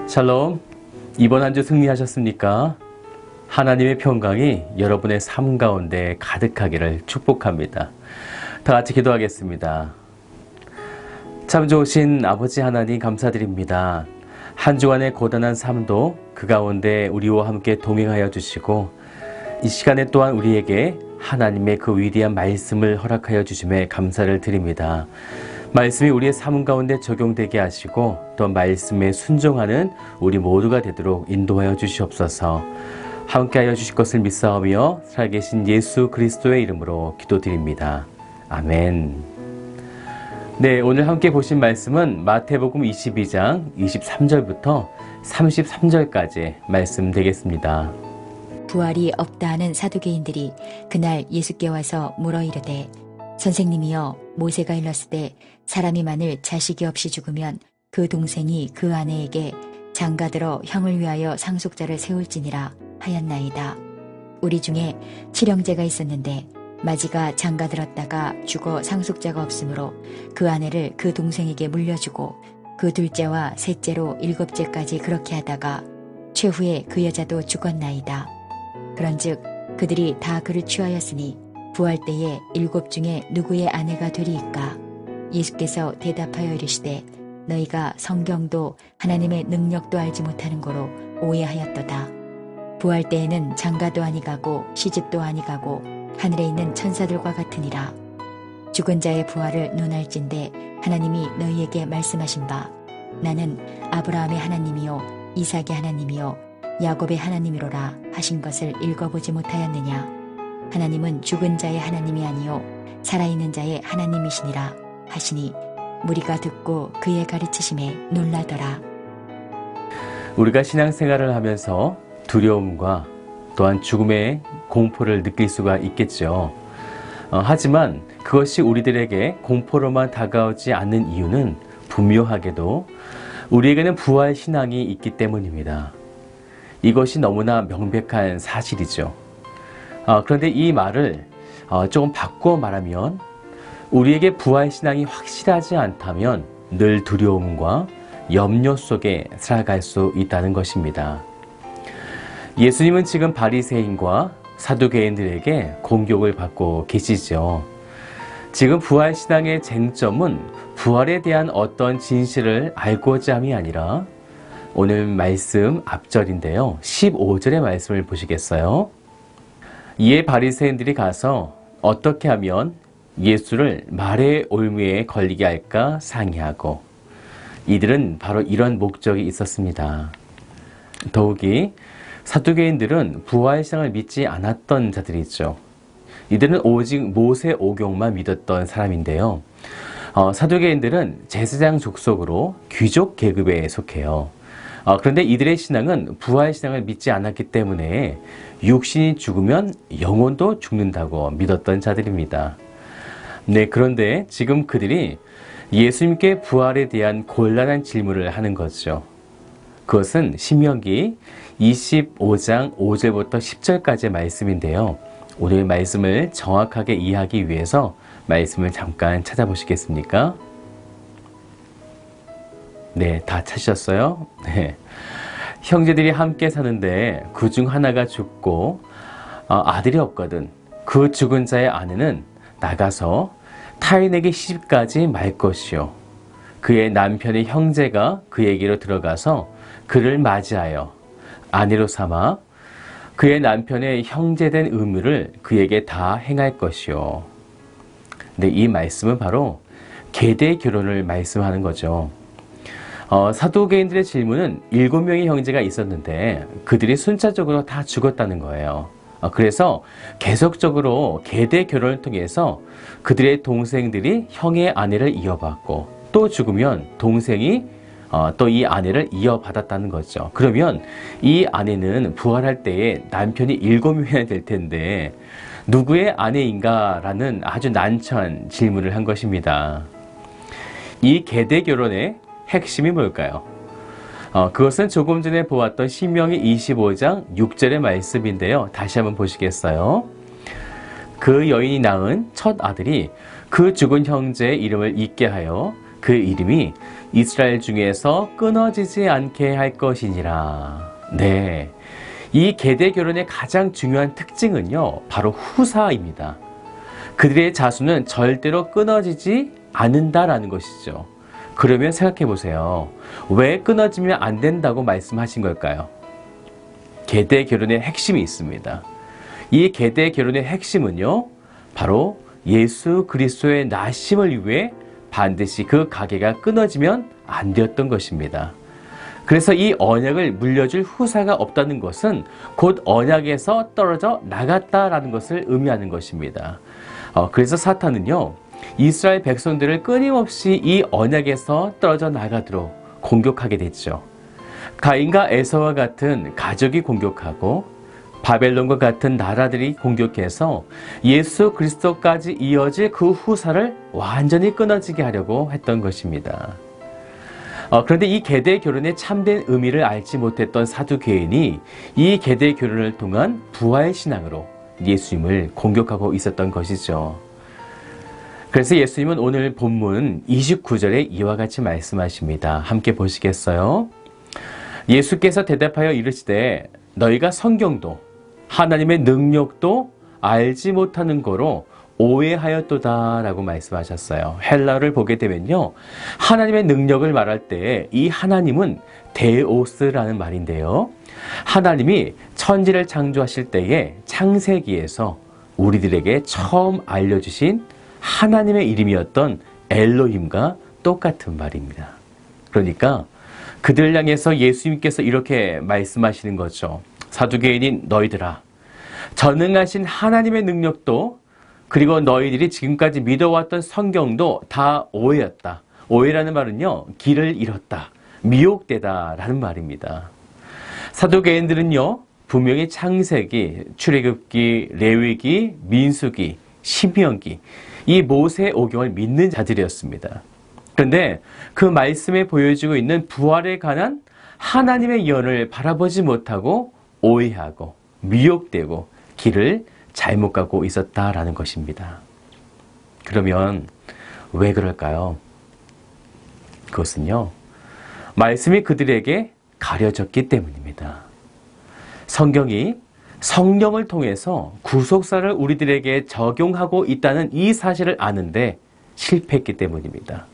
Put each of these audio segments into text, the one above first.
샬롬, 이번 한 주 승리하셨습니까? 하나님의 평강이 여러분의 삶 가운데 가득하기를 축복합니다. 다 같이 기도하겠습니다. 참 좋으신 아버지 하나님 감사드립니다. 한 주간의 고단한 삶도 그 가운데 우리와 함께 동행하여 주시고 이 시간에 또한 우리에게 하나님의 그 위대한 말씀을 허락하여 주심에 감사를 드립니다. 말씀이 우리의 삶 가운데 적용되게 하시고 또 말씀에 순종하는 우리 모두가 되도록 인도하여 주시옵소서. 함께하여 주실 것을 믿사오며 살아계신 예수 그리스도의 이름으로 기도드립니다. 아멘. 네, 오늘 함께 보신 말씀은 마태복음 22장 23절부터 33절까지 말씀 되겠습니다. 부활이 없다 하는 사두개인들이 그날 예수께 와서 물어 이르되 선생님이여, 모세가 일렀을 때 사람이 만일 자식이 없이 죽으면 그 동생이 그 아내에게 장가들어 형을 위하여 상속자를 세울지니라 하였나이다. 우리 중에 칠형제가 있었는데 마지가 장가들었다가 죽어 상속자가 없으므로 그 아내를 그 동생에게 물려주고 그 둘째와 셋째로 일곱째까지 그렇게 하다가 최후에 그 여자도 죽었나이다. 그런즉 그들이 다 그를 취하였으니 부활 때에 일곱 중에 누구의 아내가 되리이까? 예수께서 대답하여 이르시되 너희가 성경도 하나님의 능력도 알지 못하는 거로 오해하였도다. 부활 때에는 장가도 아니가고 시집도 아니가고 하늘에 있는 천사들과 같으니라. 죽은 자의 부활을 논할진대 하나님이 너희에게 말씀하신 바 나는 아브라함의 하나님이요 이삭의 하나님이요 야곱의 하나님이로라 하신 것을 읽어보지 못하였느냐? 하나님은 죽은 자의 하나님이 아니요 살아있는 자의 하나님이시니라 하시니 무리가 듣고 그의 가르치심에 놀라더라. 우리가 신앙생활을 하면서 두려움과 또한 죽음의 공포를 느낄 수가 있겠죠. 하지만 그것이 우리들에게 공포로만 다가오지 않는 이유는 분명하게도 우리에게는 부활 신앙이 있기 때문입니다. 이것이 너무나 명백한 사실이죠. 그런데 이 말을 조금 바꿔 말하면 우리에게 부활 신앙이 확실하지 않다면 늘 두려움과 염려 속에 살아갈 수 있다는 것입니다. 예수님은 지금 바리새인과 사두개인들에게 공격을 받고 계시죠. 지금 부활 신앙의 쟁점은 부활에 대한 어떤 진실을 알고자 함이 아니라 오늘 말씀 앞절인데요. 15절의 말씀을 보시겠어요? 이에 바리새인들이 가서 어떻게 하면 예수를 말의 올무에 걸리게 할까 상의하고 이들은 바로 이런 목적이 있었습니다. 더욱이 사두개인들은 부활신앙을 믿지 않았던 자들이죠. 이들은 오직 모세 오경만 믿었던 사람인데요. 사두개인들은 제사장 족속으로 귀족 계급에 속해요. 그런데 이들의 신앙은 부활신앙을 믿지 않았기 때문에 육신이 죽으면 영혼도 죽는다고 믿었던 자들입니다. 네, 그런데 지금 그들이 예수님께 부활에 대한 곤란한 질문을 하는 거죠. 그것은 신명기 25장 5절부터 10절까지의 말씀인데요. 오늘 말씀을 정확하게 이해하기 위해서 말씀을 잠깐 찾아보시겠습니까? 네, 다 찾으셨어요? 네. 형제들이 함께 사는데 그 중 하나가 죽고 아들이 없거든. 그 죽은 자의 아내는 나가서 타인에게 시집까지 말 것이요. 그의 남편의 형제가 그에게로 들어가서 그를 맞이하여 아내로 삼아 그의 남편의 형제된 의무를 그에게 다 행할 것이요. 네, 이 말씀은 바로 계대 결혼을 말씀하는 거죠. 사두개인들의 질문은 7명의 형제가 있었는데 그들이 순차적으로 다 죽었다는 거예요. 그래서 계속적으로 계대 결혼을 통해서 그들의 동생들이 형의 아내를 이어받고 또 죽으면 동생이 또 이 아내를 이어받았다는 거죠. 그러면 이 아내는 부활할 때에 남편이 7명이나 될 텐데 누구의 아내인가? 라는 아주 난처한 질문을 한 것입니다. 이 계대 결혼의 핵심이 뭘까요? 그것은 조금 전에 보았던 신명기 25장 6절의 말씀인데요. 다시 한번 보시겠어요? 그 여인이 낳은 첫 아들이 그 죽은 형제의 이름을 잊게 하여 그 이름이 이스라엘 중에서 끊어지지 않게 할 것이니라. 네, 이 계대 결혼의 가장 중요한 특징은요, 바로 후사입니다. 그들의 자손은 절대로 끊어지지 않는다라는 것이죠. 그러면 생각해 보세요. 왜 끊어지면 안 된다고 말씀하신 걸까요? 계대 결혼의 핵심이 있습니다. 이 계대 결혼의 핵심은요, 바로 예수 그리스도의 나심을 위해 반드시 그 가계가 끊어지면 안 되었던 것입니다. 그래서 이 언약을 물려줄 후사가 없다는 것은 곧 언약에서 떨어져 나갔다라는 것을 의미하는 것입니다. 그래서 사탄은요, 이스라엘 백성들을 끊임없이 이 언약에서 떨어져 나가도록 공격하게 됐죠. 가인과 에서와 같은 가족이 공격하고 바벨론과 같은 나라들이 공격해서 예수 그리스도까지 이어질 그 후사를 완전히 끊어지게 하려고 했던 것입니다. 그런데 이 계대 결혼의 참된 의미를 알지 못했던 사두개인이 이 계대 결혼을 통한 부활 신앙으로 예수님을 공격하고 있었던 것이죠. 그래서 예수님은 오늘 본문 29절에 이와 같이 말씀하십니다. 함께 보시겠어요? 예수께서 대답하여 이르시되 너희가 성경도 하나님의 능력도 알지 못하는 거로 오해하였도다 라고 말씀하셨어요. 헬라어를 보게 되면요, 하나님의 능력을 말할 때 이 하나님은 데오스라는 말인데요, 하나님이 천지를 창조하실 때에 창세기에서 우리들에게 처음 알려주신 하나님의 이름이었던 엘로힘과 똑같은 말입니다. 그러니까 그들을 향해서 예수님께서 이렇게 말씀하시는 거죠. 사두개인인 너희들아, 전능하신 하나님의 능력도 그리고 너희들이 지금까지 믿어왔던 성경도 다 오해였다. 오해라는 말은요, 길을 잃었다, 미혹되다 라는 말입니다. 사두개인들은요, 분명히 창세기, 출애굽기, 레위기, 민수기, 신명기, 이 모세 오경을 믿는 자들이었습니다. 그런데 그 말씀에 보여지고 있는 부활에 관한 하나님의 예언을 바라보지 못하고 오해하고 미혹되고 길을 잘못 가고 있었다라는 것입니다. 그러면 왜 그럴까요? 그것은요, 말씀이 그들에게 가려졌기 때문입니다. 성경이 성령을 통해서 구속사를 우리들에게 적용하고 있다는 이 사실을 아는데 실패했기 때문입니다.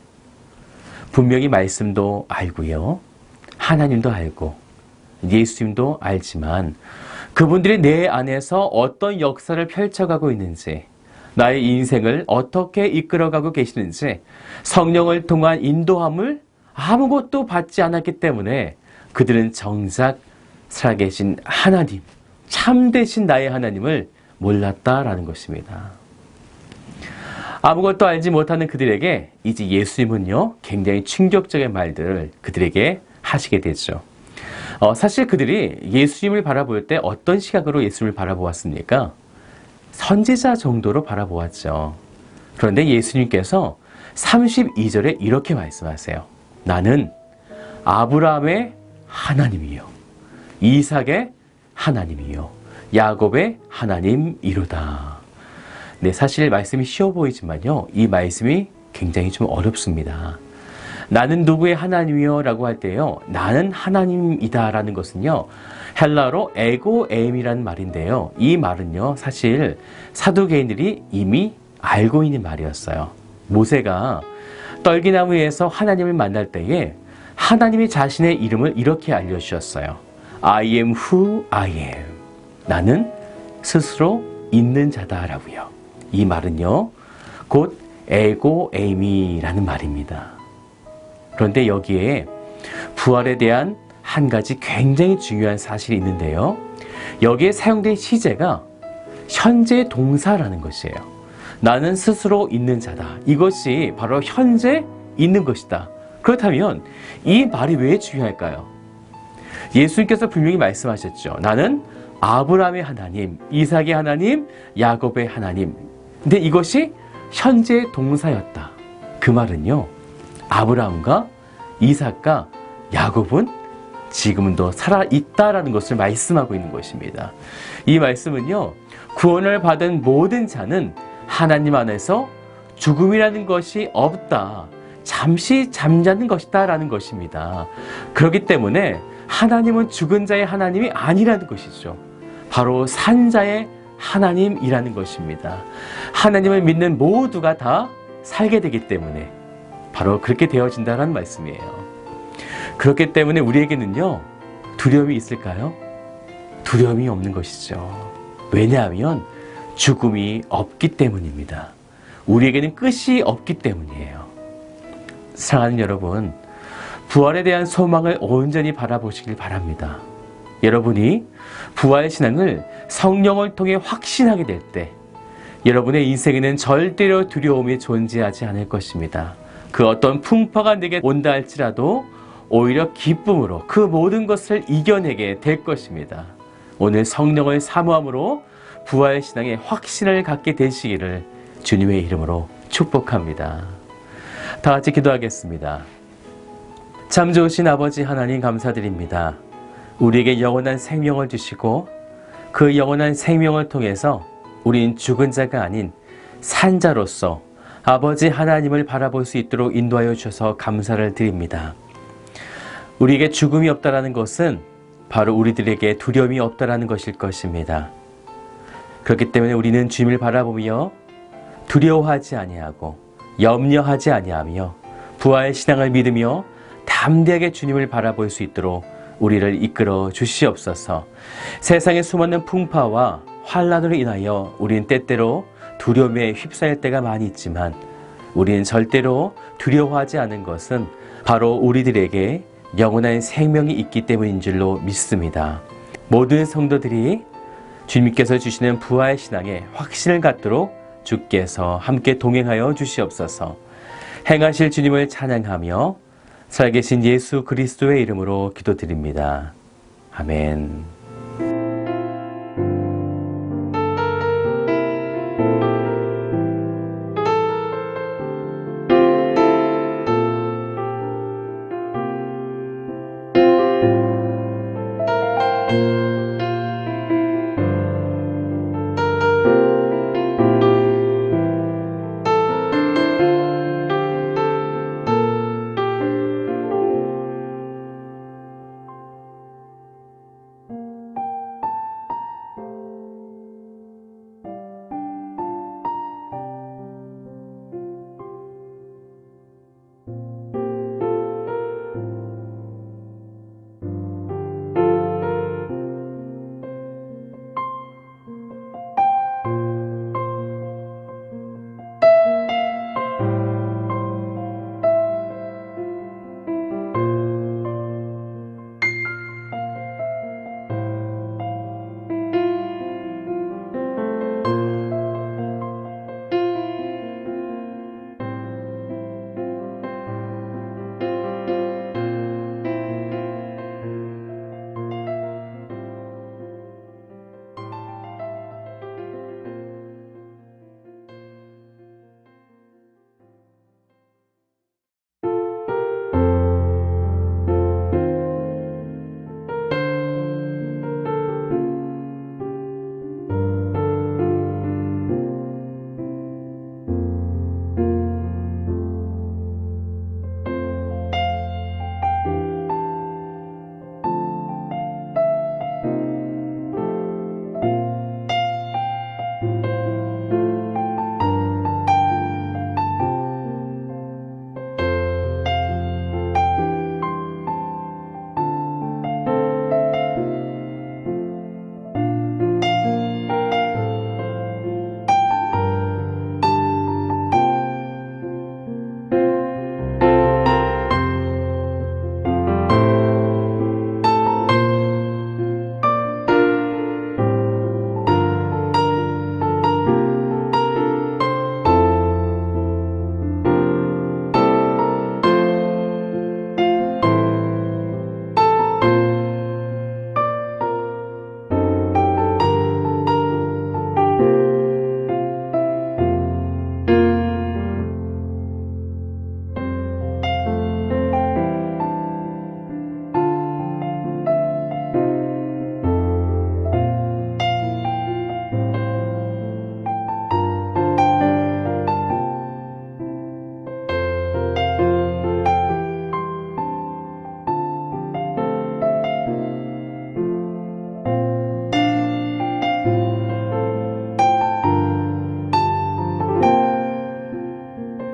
분명히 말씀도 알고요, 하나님도 알고 예수님도 알지만 그분들이 내 안에서 어떤 역사를 펼쳐가고 있는지, 나의 인생을 어떻게 이끌어가고 계시는지 성령을 통한 인도함을 아무것도 받지 않았기 때문에 그들은 정작 살아계신 하나님, 참되신 나의 하나님을 몰랐다라는 것입니다. 아무것도 알지 못하는 그들에게 이제 예수님은요, 굉장히 충격적인 말들을 그들에게 하시게 되죠. 사실 그들이 예수님을 바라볼 때 어떤 시각으로 예수님을 바라보았습니까? 선지자 정도로 바라보았죠. 그런데 예수님께서 32절에 이렇게 말씀하세요. 나는 아브라함의 하나님이요, 이삭의 하나님이요, 야곱의 하나님이로다. 네, 사실 말씀이 쉬워 보이지만요, 이 말씀이 굉장히 좀 어렵습니다. 나는 누구의 하나님이요 라고 할 때요, 나는 하나님이다 라는 것은요, 헬라어로 에고엠이라는 말인데요, 이 말은요, 사실 사두개인들이 이미 알고 있는 말이었어요. 모세가 떨기나무에서 하나님을 만날 때에 하나님이 자신의 이름을 이렇게 알려주셨어요. I am who I am. 나는 스스로 있는 자다라고요. 이 말은요, 곧 에고에미라는 말입니다. 그런데 여기에 부활에 대한 한 가지 굉장히 중요한 사실이 있는데요, 여기에 사용된 시제가 현재 동사라는 것이에요. 나는 스스로 있는 자다. 이것이 바로 현재 있는 것이다. 그렇다면 이 말이 왜 중요할까요? 예수님께서 분명히 말씀하셨죠. 나는 아브라함의 하나님, 이삭의 하나님, 야곱의 하나님. 근데 이것이 현재 동사였다. 그 말은요, 아브라함과 이삭과 야곱은 지금은 더 살아있다라는 것을 말씀하고 있는 것입니다. 이 말씀은요, 구원을 받은 모든 자는 하나님 안에서 죽음이라는 것이 없다, 잠시 잠자는 것이다라는 것입니다. 그렇기 때문에 하나님은 죽은 자의 하나님이 아니라는 것이죠. 바로 산 자의 하나님이라는 것입니다. 하나님을 믿는 모두가 다 살게 되기 때문에 바로 그렇게 되어진다는 말씀이에요. 그렇기 때문에 우리에게는요, 두려움이 있을까요? 두려움이 없는 것이죠. 왜냐하면 죽음이 없기 때문입니다. 우리에게는 끝이 없기 때문이에요. 사랑하는 여러분, 부활에 대한 소망을 온전히 바라보시길 바랍니다. 여러분이 부활신앙을 성령을 통해 확신하게 될 때 여러분의 인생에는 절대로 두려움이 존재하지 않을 것입니다. 그 어떤 풍파가 내게 온다 할지라도 오히려 기쁨으로 그 모든 것을 이겨내게 될 것입니다. 오늘 성령을 사모함으로 부활신앙의 확신을 갖게 되시기를 주님의 이름으로 축복합니다. 다 같이 기도하겠습니다. 참 좋으신 아버지 하나님 감사드립니다. 우리에게 영원한 생명을 주시고 그 영원한 생명을 통해서 우린 죽은 자가 아닌 산 자로서 아버지 하나님을 바라볼 수 있도록 인도하여 주셔서 감사를 드립니다. 우리에게 죽음이 없다라는 것은 바로 우리들에게 두려움이 없다라는 것일 것입니다. 그렇기 때문에 우리는 주님을 바라보며 두려워하지 아니하고 염려하지 아니하며 부활 신앙을 믿으며 담대하게 주님을 바라볼 수 있도록 우리를 이끌어 주시옵소서. 세상에 수많은 풍파와 환난으로 인하여 우리는 때때로 두려움에 휩싸일 때가 많이 있지만 우리는 절대로 두려워하지 않은 것은 바로 우리들에게 영원한 생명이 있기 때문인 줄로 믿습니다. 모든 성도들이 주님께서 주시는 부활 신앙에 확신을 갖도록 주께서 함께 동행하여 주시옵소서. 행하실 주님을 찬양하며 살아계신 예수 그리스도의 이름으로 기도드립니다. 아멘.